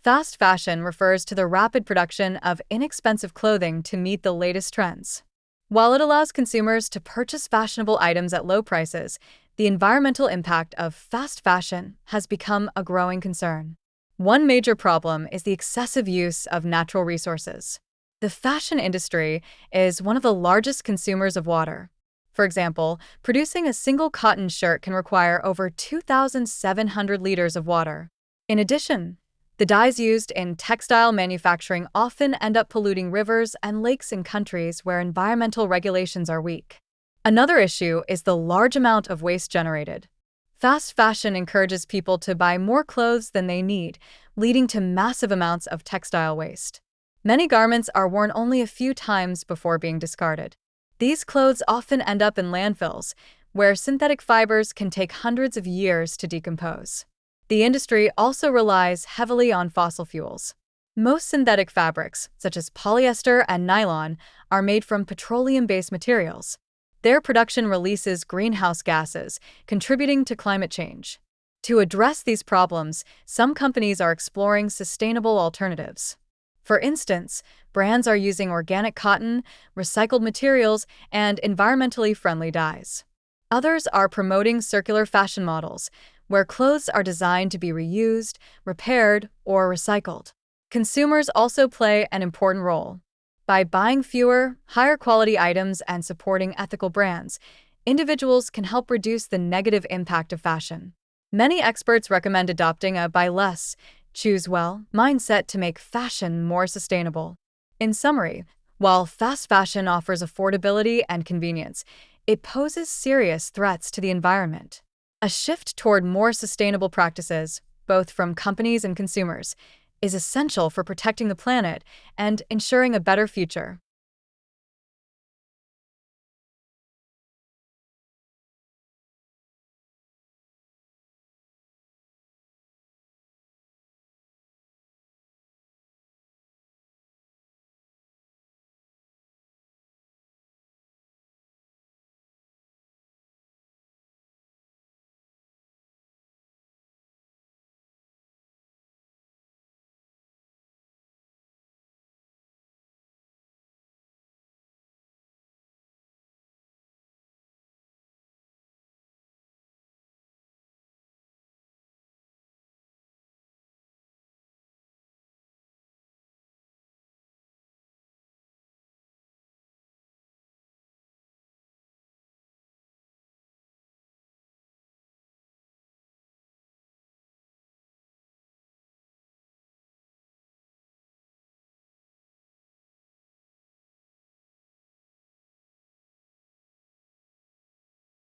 Fast fashion refers to the rapid production of inexpensive clothing to meet the latest trends. While it allows consumers to purchase fashionable items at low prices, the environmental impact of fast fashion has become a growing concern. One major problem is the excessive use of natural resources. The fashion industry is one of the largest consumers of water. For example, producing a single cotton shirt can require over 2,700 liters of water. In addition, the dyes used in textile manufacturing often end up polluting rivers and lakes in countries where environmental regulations are weak. Another issue is the large amount of waste generated. Fast fashion encourages people to buy more clothes than they need, leading to massive amounts of textile waste. Many garments are worn only a few times before being discarded. These clothes often end up in landfills, where synthetic fibers can take hundreds of years to decompose. The industry also relies heavily on fossil fuels. Most synthetic fabrics, such as polyester and nylon, are made from petroleum-based materials. Their production releases greenhouse gases, contributing to climate change. To address these problems, some companies are exploring sustainable alternatives. For instance, brands are using organic cotton, recycled materials, and environmentally friendly dyes. Others are promoting circular fashion models, where clothes are designed to be reused, repaired, or recycled. Consumers also play an important role. By buying fewer, higher-quality items and supporting ethical brands, individuals can help reduce the negative impact of fashion. Many experts recommend adopting a buy less, choose well mindset to make fashion more sustainable. In summary, while fast fashion offers affordability and convenience, it poses serious threats to the environment. A shift toward more sustainable practices, both from companies and consumers, is essential for protecting the planet and ensuring a better future.